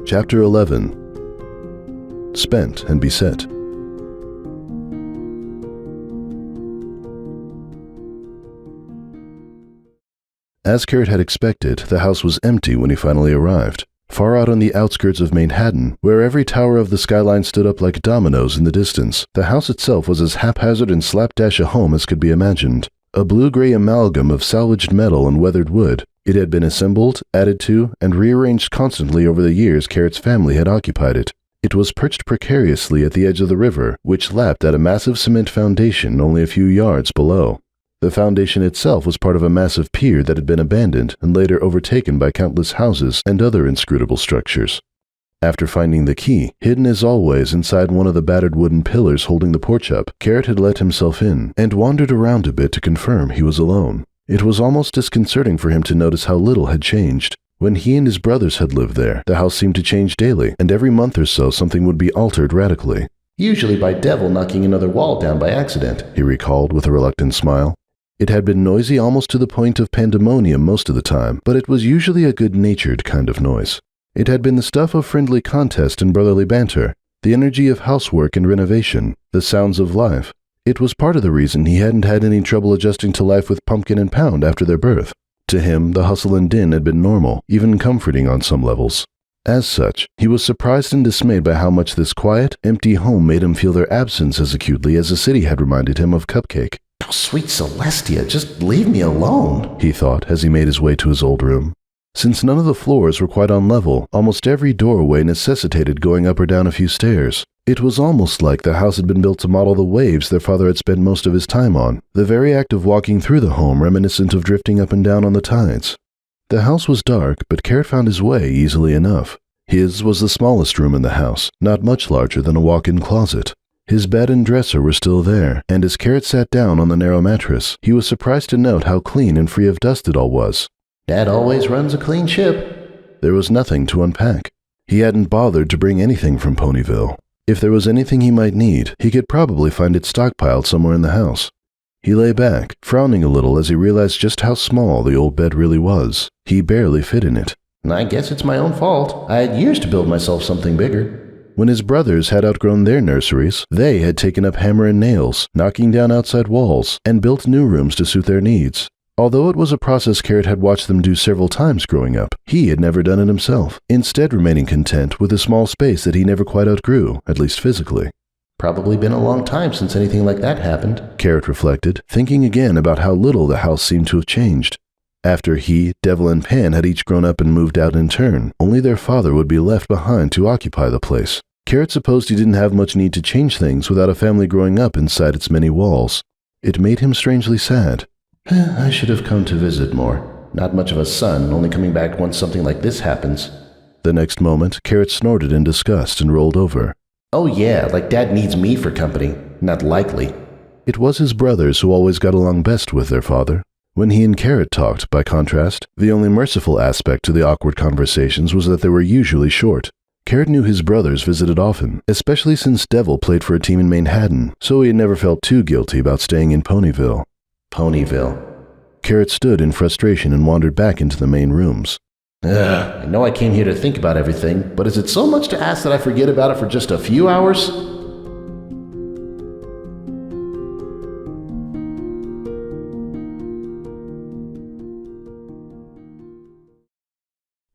Chapter 11. Spent and Beset. As Carrot had expected, the house was empty when he finally arrived. Far out on the outskirts of Manhattan, where every tower of the skyline stood up like dominoes in the distance, the house itself was as haphazard and slapdash a home as could be imagined. A blue-gray amalgam of salvaged metal and weathered wood, it had been assembled, added to, and rearranged constantly over the years Carrot's family had occupied it. It was perched precariously at the edge of the river, which lapped at a massive cement foundation only a few yards below. The foundation itself was part of a massive pier that had been abandoned and later overtaken by countless houses and other inscrutable structures. After finding the key, hidden as always inside one of the battered wooden pillars holding the porch up, Carrot had let himself in and wandered around a bit to confirm he was alone. It was almost disconcerting for him to notice how little had changed. When he and his brothers had lived there, the house seemed to change daily, and every month or so something would be altered radically. Usually by Devil knocking another wall down by accident, he recalled with a reluctant smile. It had been noisy almost to the point of pandemonium most of the time, but it was usually a good-natured kind of noise. It had been the stuff of friendly contest and brotherly banter, the energy of housework and renovation, the sounds of life. It was part of the reason he hadn't had any trouble adjusting to life with Pumpkin and Pound after their birth. To him, the hustle and din had been normal, even comforting on some levels. As such, he was surprised and dismayed by how much this quiet, empty home made him feel their absence as acutely as the city had reminded him of Cupcake. "Oh, sweet Celestia, just leave me alone," he thought as he made his way to his old room. Since none of the floors were quite on level, almost every doorway necessitated going up or down a few stairs. It was almost like the house had been built to model the waves their father had spent most of his time on, the very act of walking through the home reminiscent of drifting up and down on the tides. The house was dark, but Carrot found his way easily enough. His was the smallest room in the house, not much larger than a walk-in closet. His bed and dresser were still there, and as Carrot sat down on the narrow mattress, he was surprised to note how clean and free of dust it all was. "Dad always runs a clean ship." There was nothing to unpack. He hadn't bothered to bring anything from Ponyville. If there was anything he might need, he could probably find it stockpiled somewhere in the house. He lay back, frowning a little as he realized just how small the old bed really was. He barely fit in it. "I guess it's my own fault. I had years to build myself something bigger." When his brothers had outgrown their nurseries, they had taken up hammer and nails, knocking down outside walls, and built new rooms to suit their needs. Although it was a process Carrot had watched them do several times growing up, he had never done it himself, instead remaining content with a small space that he never quite outgrew, at least physically. "Probably been a long time since anything like that happened," Carrot reflected, thinking again about how little the house seemed to have changed. After he, Devil, and Pan had each grown up and moved out in turn, only their father would be left behind to occupy the place. Carrot supposed he didn't have much need to change things without a family growing up inside its many walls. It made him strangely sad. "I should have come to visit more. Not much of a son, only coming back once something like this happens." The next moment, Carrot snorted in disgust and rolled over. "Oh yeah, like Dad needs me for company. Not likely." It was his brothers who always got along best with their father. When he and Carrot talked, by contrast, the only merciful aspect to the awkward conversations was that they were usually short. Carrot knew his brothers visited often, especially since Devil played for a team in Manhattan, so he had never felt too guilty about staying in Ponyville. Ponyville. Carrot stood in frustration and wandered back into the main rooms. I know I came here to think about everything, but is it so much to ask that I forget about it for just a few hours?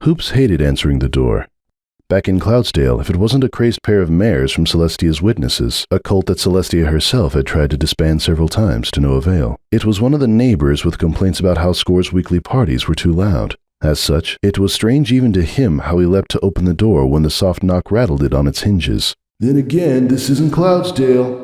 Hoops hated answering the door. Back in Cloudsdale, if it wasn't a crazed pair of mares from Celestia's Witnesses, a cult that Celestia herself had tried to disband several times to no avail, it was one of the neighbors with complaints about how Score's weekly parties were too loud. As such, it was strange even to him how he leapt to open the door when the soft knock rattled it on its hinges. "Then again, this isn't Cloudsdale."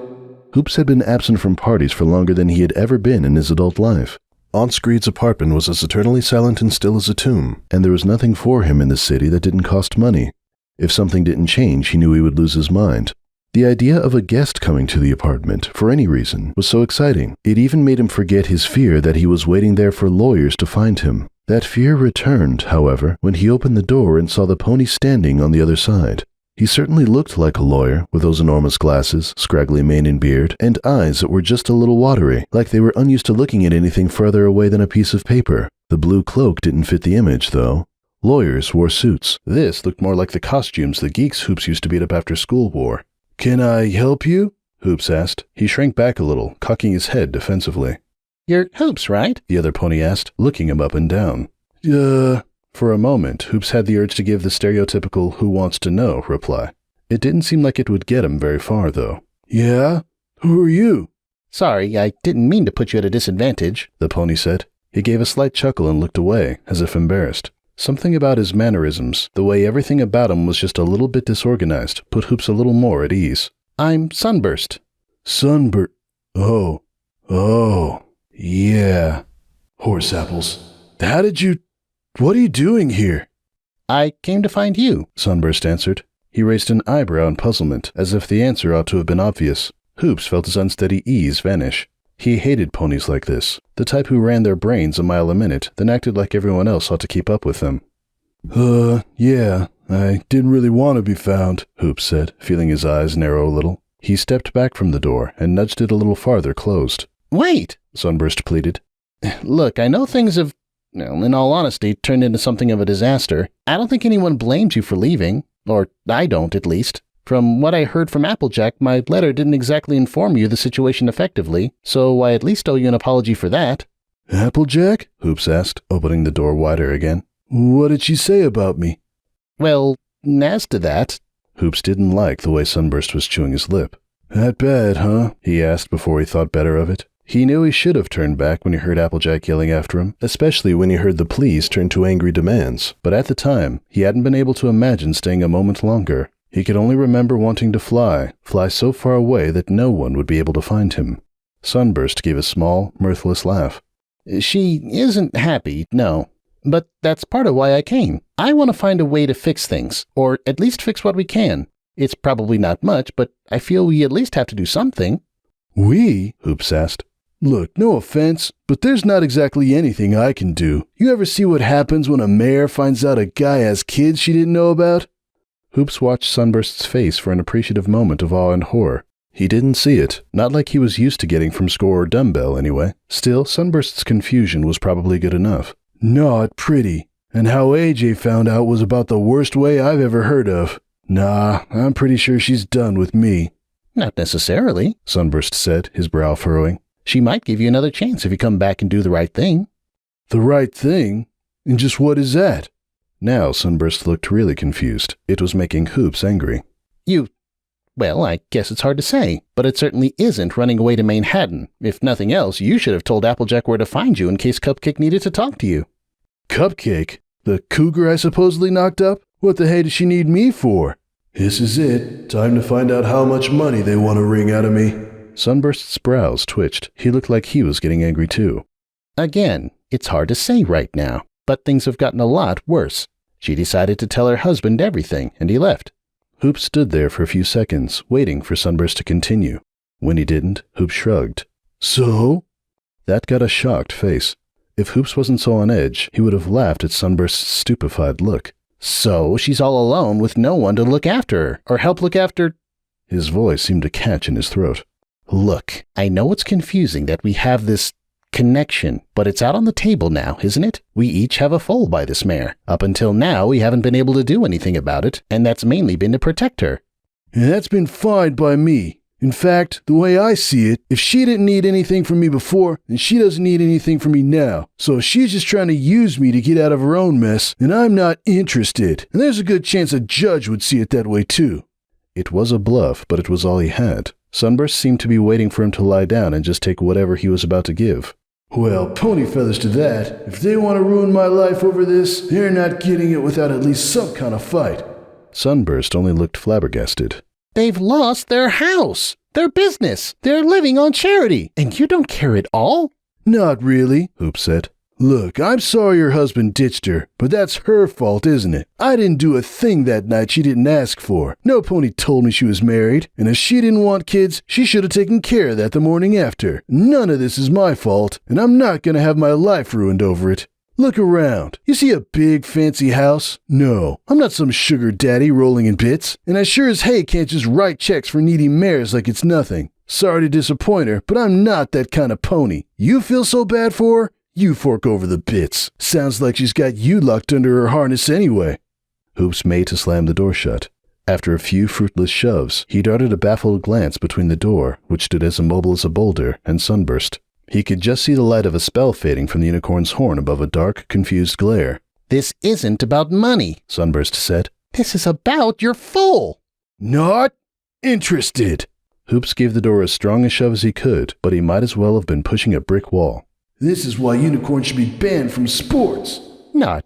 Hoops had been absent from parties for longer than he had ever been in his adult life. Aunt Screed's apartment was as eternally silent and still as a tomb, and there was nothing for him in the city that didn't cost money. If something didn't change, he knew he would lose his mind. The idea of a guest coming to the apartment, for any reason, was so exciting. It even made him forget his fear that he was waiting there for lawyers to find him. That fear returned, however, when he opened the door and saw the pony standing on the other side. He certainly looked like a lawyer, with those enormous glasses, scraggly mane and beard, and eyes that were just a little watery, like they were unused to looking at anything further away than a piece of paper. The blue cloak didn't fit the image, though. Lawyers wore suits. This looked more like the costumes the geeks Hoops used to beat up after school wore. Can I help you? Hoops asked. He shrank back a little, cocking his head defensively. You're Hoops, right? The other pony asked, looking him up and down. For a moment, Hoops had the urge to give the stereotypical who wants to know reply. It didn't seem like it would get him very far, though. Yeah? Who are you? Sorry, I didn't mean to put you at a disadvantage, the pony said. He gave a slight chuckle and looked away, as if embarrassed. Something about his mannerisms, the way everything about him was just a little bit disorganized, put Hoops a little more at ease. I'm Sunburst. Sunburst. Oh, yeah. Horse apples. What are you doing here? I came to find you, Sunburst answered. He raised an eyebrow in puzzlement, as if the answer ought to have been obvious. Hoops felt his unsteady ease vanish. He hated ponies like this, the type who ran their brains a mile a minute, then acted like everyone else ought to keep up with them. Yeah, I didn't really want to be found, Hoops said, feeling his eyes narrow a little. He stepped back from the door and nudged it a little farther closed. Wait, Sunburst pleaded. Look, I know things have, in all honesty, turned into something of a disaster. I don't think anyone blames you for leaving, or I don't, at least. From what I heard from Applejack, my letter didn't exactly inform you of the situation effectively, so I at least owe you an apology for that. Applejack? Hoops asked, opening the door wider again. What did she say about me? Well, as to that... Hoops didn't like the way Sunburst was chewing his lip. That bad, huh? He asked before he thought better of it. He knew he should have turned back when he heard Applejack yelling after him, especially when he heard the pleas turn to angry demands, but at the time, he hadn't been able to imagine staying a moment longer. He could only remember wanting to fly so far away that no one would be able to find him. Sunburst gave a small, mirthless laugh. She isn't happy, no. But that's part of why I came. I want to find a way to fix things, or at least fix what we can. It's probably not much, but I feel we at least have to do something. We? Hoops asked. Look, no offense, but there's not exactly anything I can do. You ever see what happens when a mayor finds out a guy has kids she didn't know about? Hoops watched Sunburst's face for an appreciative moment of awe and horror. He didn't see it, not like he was used to getting from Score or Dumbbell anyway. Still, Sunburst's confusion was probably good enough. Not pretty. And how AJ found out was about the worst way I've ever heard of. Nah, I'm pretty sure she's done with me. Not necessarily, Sunburst said, his brow furrowing. She might give you another chance if you come back and do the right thing. The right thing? And just what is that? Now Sunburst looked really confused. It was making Hoops angry. Well, I guess it's hard to say, but it certainly isn't running away to Manhattan. If nothing else, you should have told Applejack where to find you in case Cupcake needed to talk to you. Cupcake? The cougar I supposedly knocked up? What the hey does she need me for? This is it. Time to find out how much money they want to wring out of me. Sunburst's brows twitched. He looked like he was getting angry too. Again, it's hard to say right now, but things have gotten a lot worse. She decided to tell her husband everything, and he left. Hoops stood there for a few seconds, waiting for Sunburst to continue. When he didn't, Hoops shrugged. So? That got a shocked face. If Hoops wasn't so on edge, he would have laughed at Sunburst's stupefied look. So she's all alone with no one to look after her, or help look after... His voice seemed to catch in his throat. Look, I know it's confusing that we have this connection, but it's out on the table now, isn't it? We each have a foal by this mare. Up until now, we haven't been able to do anything about it, and that's mainly been to protect her. And that's been fine by me. In fact, the way I see it, if she didn't need anything from me before, then she doesn't need anything from me now. So if she's just trying to use me to get out of her own mess, then I'm not interested. And there's a good chance a judge would see it that way too. It was a bluff, but it was all he had. Sunburst seemed to be waiting for him to lie down and just take whatever he was about to give. Well, pony feathers to that. If they want to ruin my life over this, they're not getting it without at least some kind of fight. Sunburst only looked flabbergasted. They've lost their house, their business, they're living on charity, and you don't care at all? Not really, Hoops said. Look, I'm sorry your husband ditched her, but that's her fault, isn't it? I didn't do a thing that night she didn't ask for. No pony told me she was married, and if she didn't want kids, she should have taken care of that the morning after. None of this is my fault, and I'm not gonna have my life ruined over it. Look around. You see a big fancy house? No, I'm not some sugar daddy rolling in bits, and I sure as hey can't just write checks for needy mares like it's nothing. Sorry to disappoint her, but I'm not that kind of pony. You feel so bad for her? You fork over the bits. Sounds like she's got you locked under her harness anyway. Hoops made to slam the door shut. After a few fruitless shoves, he darted a baffled glance between the door, which stood as immobile as a boulder, and Sunburst. He could just see the light of a spell fading from the unicorn's horn above a dark, confused glare. This isn't about money, Sunburst said. This is about your foal. Not interested. Hoops gave the door as strong a shove as he could, but he might as well have been pushing a brick wall. This is why unicorns should be banned from sports. Not.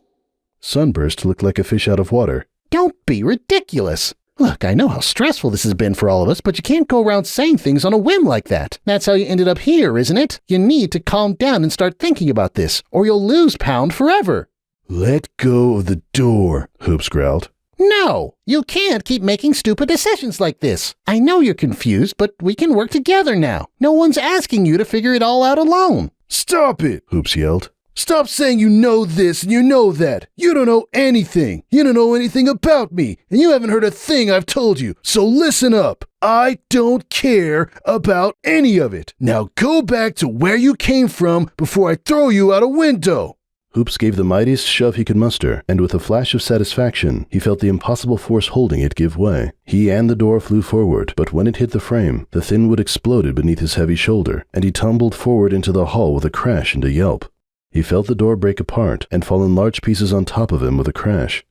Sunburst looked like a fish out of water. Don't be ridiculous. Look, I know how stressful this has been for all of us, but you can't go around saying things on a whim like that. That's how you ended up here, isn't it? You need to calm down and start thinking about this, or you'll lose Pound forever. Let go of the door, Hoops growled. No, you can't keep making stupid decisions like this. I know you're confused, but we can work together now. No one's asking you to figure it all out alone. Stop it, Hoops yelled. Stop saying you know this and you know that. You don't know anything. You don't know anything about me, and you haven't heard a thing I've told you. So listen up. I don't care about any of it. Now go back to where you came from before I throw you out a window. Hoops gave the mightiest shove he could muster, and with a flash of satisfaction, he felt the impossible force holding it give way. He and the door flew forward, but when it hit the frame, the thin wood exploded beneath his heavy shoulder, and he tumbled forward into the hall with a crash and a yelp. He felt the door break apart and fall in large pieces on top of him with a crash.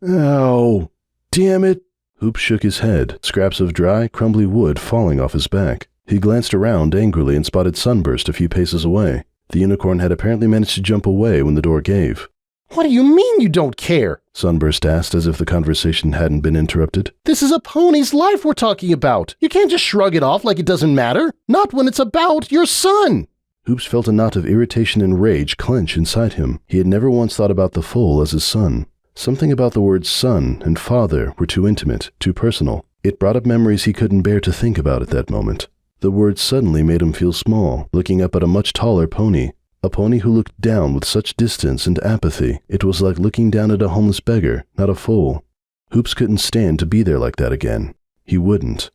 Ow! Damn it! Hoops shook his head, scraps of dry, crumbly wood falling off his back. He glanced around angrily and spotted Sunburst a few paces away. The unicorn had apparently managed to jump away when the door gave. What do you mean you don't care? Sunburst asked as if the conversation hadn't been interrupted. This is a pony's life we're talking about. You can't just shrug it off like it doesn't matter. Not when it's about your son. Hoops felt a knot of irritation and rage clench inside him. He had never once thought about the foal as his son. Something about the words son and father were too intimate, too personal. It brought up memories he couldn't bear to think about at that moment. The words suddenly made him feel small, looking up at a much taller pony. A pony who looked down with such distance and apathy. It was like looking down at a homeless beggar, not a foal. Hoops couldn't stand to be there like that again. He wouldn't.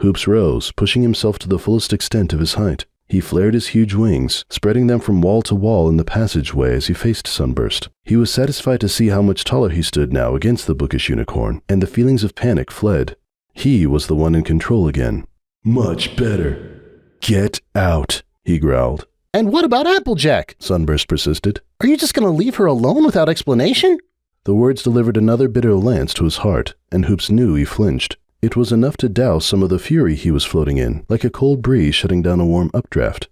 Hoops rose, pushing himself to the fullest extent of his height. He flared his huge wings, spreading them from wall to wall in the passageway as he faced Sunburst. He was satisfied to see how much taller he stood now against the bookish unicorn, and the feelings of panic fled. He was the one in control again. Much better. Get out, he growled. And what about Applejack? Sunburst persisted. Are you just going to leave her alone without explanation? The words delivered another bitter lance to his heart, and Hoops knew he flinched. It was enough to douse some of the fury he was floating in, like a cold breeze shutting down a warm updraft.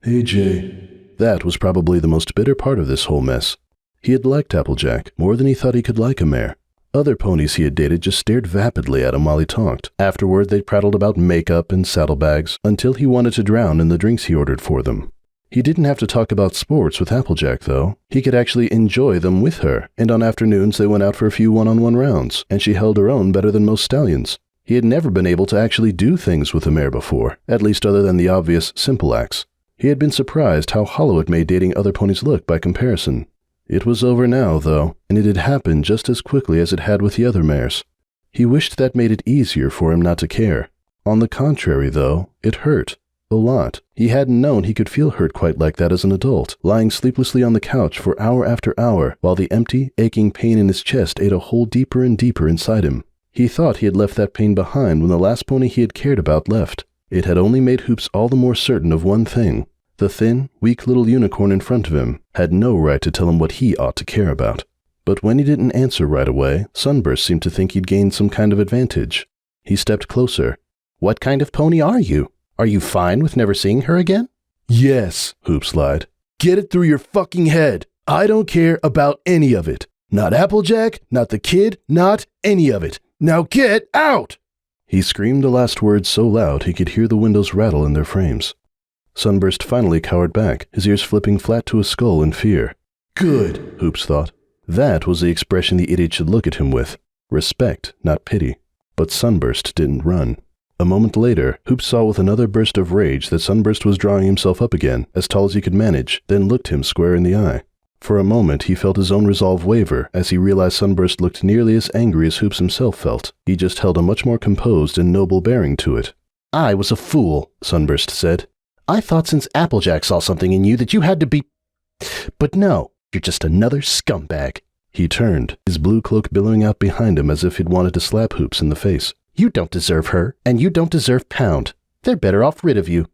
Hey, Jay. That was probably the most bitter part of this whole mess. He had liked Applejack more than he thought he could like a mare. Other ponies he had dated just stared vapidly at him while he talked. Afterward, they prattled about makeup and saddlebags until he wanted to drown in the drinks he ordered for them. He didn't have to talk about sports with Applejack, though. He could actually enjoy them with her, and on afternoons they went out for a few one-on-one rounds, and she held her own better than most stallions. He had never been able to actually do things with a mare before, at least other than the obvious, simple acts. He had been surprised how hollow it made dating other ponies look by comparison. It was over now, though, and it had happened just as quickly as it had with the other mares. He wished that made it easier for him not to care. On the contrary, though, it hurt. A lot. He hadn't known he could feel hurt quite like that as an adult, lying sleeplessly on the couch for hour after hour, while the empty, aching pain in his chest ate a hole deeper and deeper inside him. He thought he had left that pain behind when the last pony he had cared about left. It had only made Hoops all the more certain of one thing. The thin, weak little unicorn in front of him had no right to tell him what he ought to care about. But when he didn't answer right away, Sunburst seemed to think he'd gained some kind of advantage. He stepped closer. What kind of pony are you? Are you fine with never seeing her again? Yes, Hoops lied. Get it through your fucking head. I don't care about any of it. Not Applejack, not the kid, not any of it. Now get out! He screamed the last words so loud he could hear the windows rattle in their frames. Sunburst finally cowered back, his ears flipping flat to his skull in fear. Good, Hoops thought. That was the expression the idiot should look at him with. Respect, not pity. But Sunburst didn't run. A moment later, Hoops saw with another burst of rage that Sunburst was drawing himself up again, as tall as he could manage, then looked him square in the eye. For a moment, he felt his own resolve waver as he realized Sunburst looked nearly as angry as Hoops himself felt. He just held a much more composed and noble bearing to it. I was a fool, Sunburst said. I thought since Applejack saw something in you that you had to be... But no, you're just another scumbag. He turned, his blue cloak billowing out behind him as if he'd wanted to slap Hoops in the face. You don't deserve her, and you don't deserve Pound. They're better off rid of you.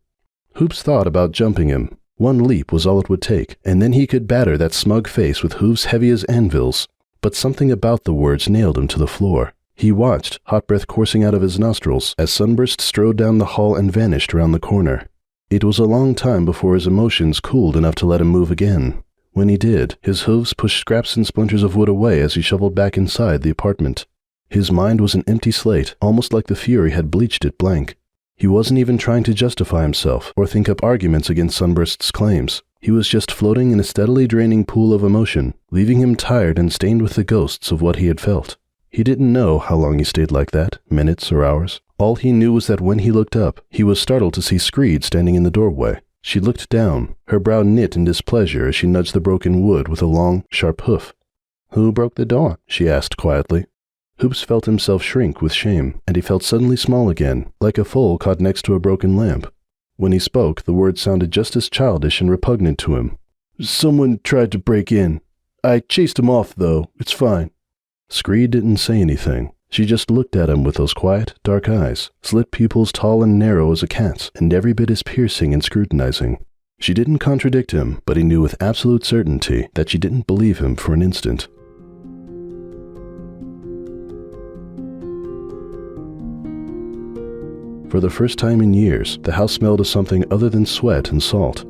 Hoops thought about jumping him. One leap was all it would take, and then he could batter that smug face with hooves heavy as anvils. But something about the words nailed him to the floor. He watched, hot breath coursing out of his nostrils, as Sunburst strode down the hall and vanished around the corner. It was a long time before his emotions cooled enough to let him move again. When he did, his hooves pushed scraps and splinters of wood away as he shoveled back inside the apartment. His mind was an empty slate, almost like the Fury had bleached it blank. He wasn't even trying to justify himself or think up arguments against Sunburst's claims. He was just floating in a steadily draining pool of emotion, leaving him tired and stained with the ghosts of what he had felt. He didn't know how long he stayed like that, minutes or hours. All he knew was that when he looked up, he was startled to see Screed standing in the doorway. She looked down, her brow knit in displeasure as she nudged the broken wood with a long, sharp hoof. Who broke the door? She asked quietly. Hoops felt himself shrink with shame, and he felt suddenly small again, like a foal caught next to a broken lamp. When he spoke, the words sounded just as childish and repugnant to him. Someone tried to break in. I chased him off, though. It's fine. Screed didn't say anything. She just looked at him with those quiet, dark eyes, slit pupils tall and narrow as a cat's, and every bit as piercing and scrutinizing. She didn't contradict him, but he knew with absolute certainty that she didn't believe him for an instant. For the first time in years, the house smelled of something other than sweat and salt.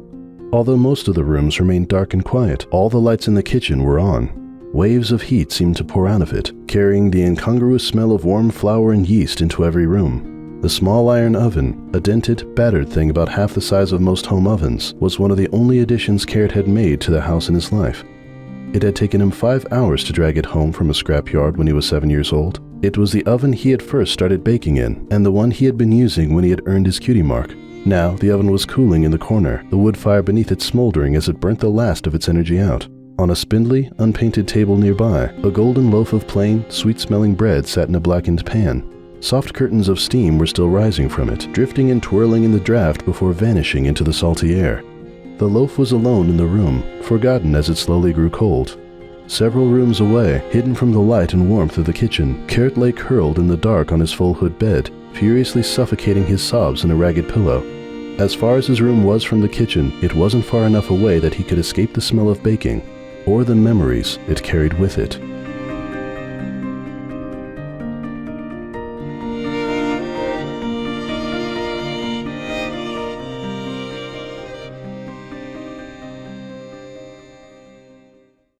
Although most of the rooms remained dark and quiet, all the lights in the kitchen were on. Waves of heat seemed to pour out of it, carrying the incongruous smell of warm flour and yeast into every room. The small iron oven, a dented, battered thing about half the size of most home ovens, was one of the only additions Carrot had made to the house in his life. It had taken him 5 hours to drag it home from a scrapyard when he was 7 years old. It was the oven he had first started baking in, and the one he had been using when he had earned his cutie mark. Now, the oven was cooling in the corner, the wood fire beneath it smoldering as it burnt the last of its energy out. On a spindly, unpainted table nearby, a golden loaf of plain, sweet-smelling bread sat in a blackened pan. Soft curtains of steam were still rising from it, drifting and twirling in the draft before vanishing into the salty air. The loaf was alone in the room, forgotten as it slowly grew cold. Several rooms away, hidden from the light and warmth of the kitchen, Carrot lay curled in the dark on his full-hood bed, furiously suffocating his sobs in a ragged pillow. As far as his room was from the kitchen, it wasn't far enough away that he could escape the smell of baking, or the memories it carried with it.